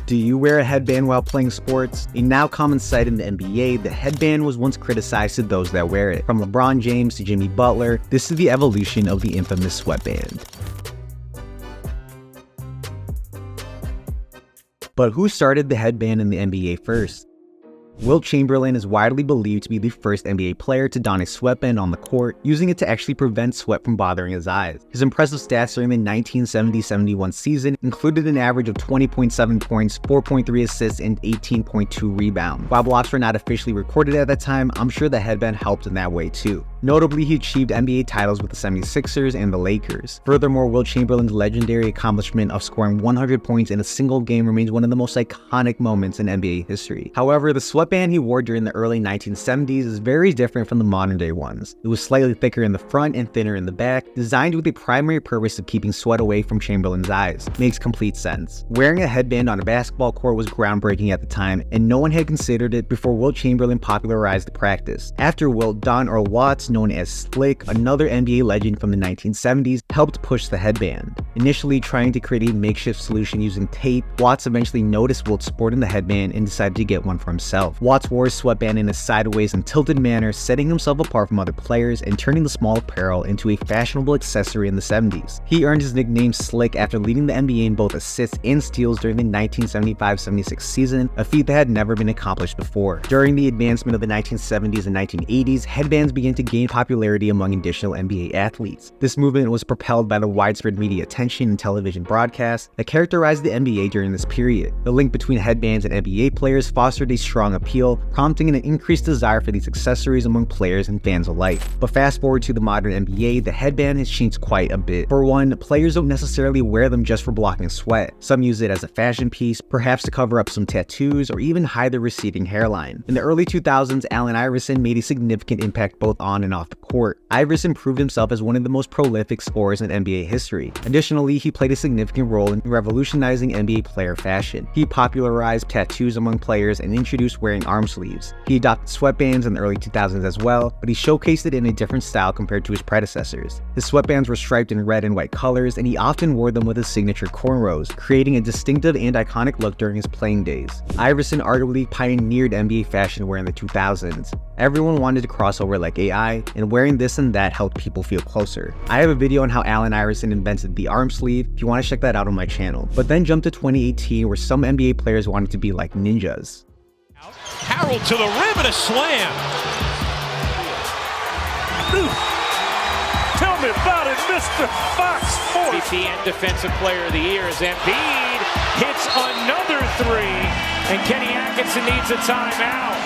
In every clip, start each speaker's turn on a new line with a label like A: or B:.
A: Do you wear a headband while playing sports? A now common sight in the NBA, the headband was once criticized to those that wear it. From LeBron James to Jimmy Butler, this is the evolution of the infamous sweatband. But who started the headband in the NBA first? Wilt Chamberlain is widely believed to be the first NBA player to don a sweatband on the court, using it to actually prevent sweat from bothering his eyes. His impressive stats during the 1970-71 season included an average of 20.7 points, 4.3 assists, and 18.2 rebounds. While blocks were not officially recorded at that time, I'm sure the headband helped in that way too. Notably, he achieved NBA titles with the 76ers and the Lakers. Furthermore, Wilt Chamberlain's legendary accomplishment of scoring 100 points in a single game remains one of the most iconic moments in NBA history. However, the sweatband he wore during the early 1970s is very different from the modern day ones. It was slightly thicker in the front and thinner in the back, designed with the primary purpose of keeping sweat away from Chamberlain's eyes. Makes complete sense. Wearing a headband on a basketball court was groundbreaking at the time, and no one had considered it before Wilt Chamberlain popularized the practice. After Wilt, Don Earl Watts, known as Slick, another NBA legend from the 1970s, helped push the headband. Initially trying to create a makeshift solution using tape, Watts eventually noticed Wilt sporting the headband and decided to get one for himself. Watts wore his sweatband in a sideways and tilted manner, setting himself apart from other players and turning the small apparel into a fashionable accessory in the 70s. He earned his nickname Slick after leading the NBA in both assists and steals during the 1975-76 season, a feat that had never been accomplished before. During the advancement of the 1970s and 1980s, headbands began to gain popularity among additional NBA athletes. This movement was propelled by the widespread media attention and television broadcasts that characterized the NBA during this period. The link between headbands and NBA players fostered a strong appeal, prompting an increased desire for these accessories among players and fans alike. But fast forward to the modern NBA, the headband has changed quite a bit. For one, players don't necessarily wear them just for blocking sweat. Some use it as a fashion piece, perhaps to cover up some tattoos or even hide their receding hairline. In the early 2000s, Allen Iverson made a significant impact both on and off the court. Iverson proved himself as one of the most prolific scorers in NBA history. Additionally, he played a significant role in revolutionizing NBA player fashion. He popularized tattoos among players and introduced wearing arm sleeves. He adopted sweatbands in the early 2000s as well, but he showcased it in a different style compared to his predecessors. His sweatbands were striped in red and white colors, and he often wore them with his signature cornrows, creating a distinctive and iconic look during his playing days. Iverson arguably pioneered NBA fashion wear in the 2000s. Everyone wanted to cross over like AI, and wearing this and that helped people feel closer. I have a video on how Allen Iverson invented the arm sleeve if you want to check that out on my channel. But then jump to 2018 where some NBA players wanted to be like ninjas.
B: Harold to the rim and a slam. Tell me about it, Mr. Fox Sports. MVP and Defensive Player of the Year as Embiid hits another three, and Kenny Atkinson needs a timeout.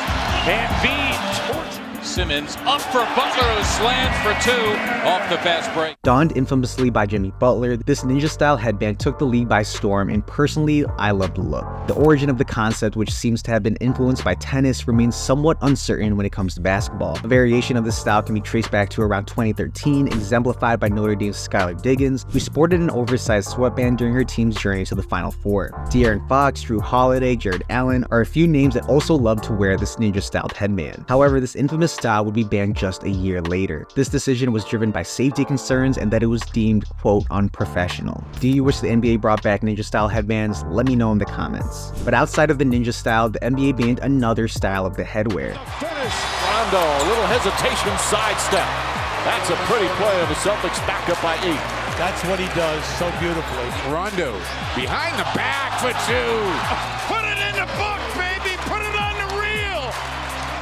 B: Embiid torches Simmons up for Butler, who slams for two off the fast break.
A: Donned infamously by Jimmy Butler, this ninja-style headband took the league by storm, and personally, I love the look. The origin of the concept, which seems to have been influenced by tennis, remains somewhat uncertain when it comes to basketball. A variation of this style can be traced back to around 2013, exemplified by Notre Dame's Skylar Diggins, who sported an oversized sweatband during her team's journey to the Final Four. De'Aaron Fox, Drew Holiday, Jared Allen are a few names that also love to wear this ninja-styled headband. However, this infamous style would be banned just a year later. This decision was driven by safety concerns and that it was deemed, quote, unprofessional. Do you wish the NBA brought back ninja-style headbands? Let me know in the comments. But outside of the ninja style, the NBA banned another style of the headwear.
B: Finish. Rondo, a little hesitation, sidestep. That's a pretty play of the Celtics back up by 8.
C: That's what he does so beautifully.
B: Rondo behind the back for 2. Put it in the book, baby. Put it on the reel.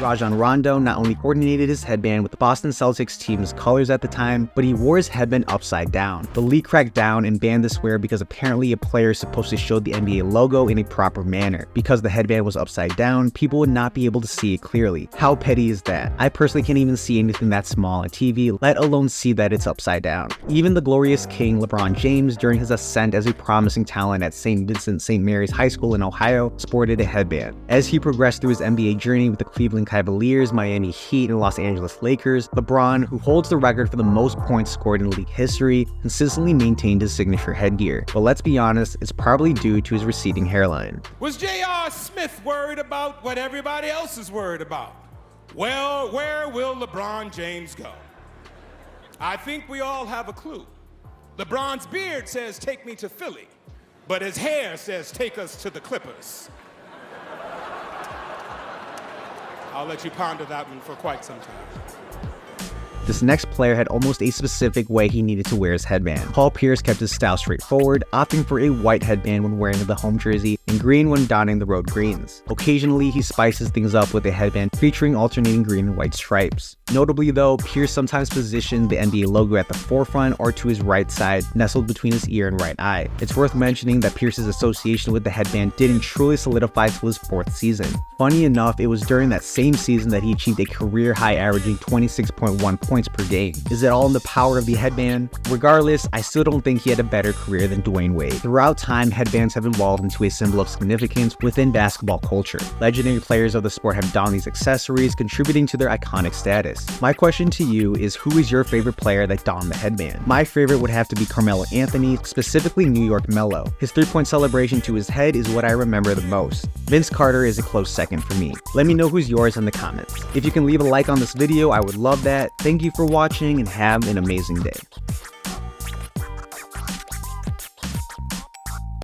A: Rajon Rondo not only coordinated his headband with the Boston Celtics team's colors at the time, but he wore his headband upside down. The league cracked down and banned this wear because apparently a player is supposed to show the NBA logo in a proper manner. Because the headband was upside down, people would not be able to see it clearly. How petty is that? I personally can't even see anything that small on TV, let alone see that it's upside down. Even the glorious king LeBron James, during his ascent as a promising talent at St. Vincent St. Mary's High School in Ohio, sported a headband. As he progressed through his NBA journey with the Cleveland Cavaliers, Miami Heat, and Los Angeles Lakers, LeBron, who holds the record for the most points scored in league history, consistently maintained his signature headgear. But let's be honest, it's probably due to his receding hairline.
D: Was J.R. Smith worried about what everybody else is worried about? Well, where will LeBron James go? I think we all have a clue. LeBron's beard says, "Take me to Philly." but his hair says, take us to the Clippers. I'll let you ponder that one for quite some time.
A: This next player had almost a specific way he needed to wear his headband. Paul Pierce kept his style straightforward, opting for a white headband when wearing the home jersey and green when donning the road greens. Occasionally, he spices things up with a headband featuring alternating green and white stripes. Notably though, Pierce sometimes positioned the NBA logo at the forefront or to his right side, nestled between his ear and right eye. It's worth mentioning that Pierce's association with the headband didn't truly solidify till his 4th season. Funny enough, it was during that same season that he achieved a career-high averaging 26.1 points per game. Is it all in the power of the headband? Regardless, I still don't think he had a better career than Dwayne Wade. Throughout time, headbands have evolved into a symbol of significance within basketball culture. Legendary players of the sport have donned these accessories, contributing to their iconic status. My question to you is, who is your favorite player that donned the headband? My favorite would have to be Carmelo Anthony, specifically New York Melo. His 3-point celebration to his head is what I remember the most. Vince Carter is a close second for me. Let me know who's yours in the comments. If you can leave a like on this video, I would love that. Thank you for watching and have an amazing day.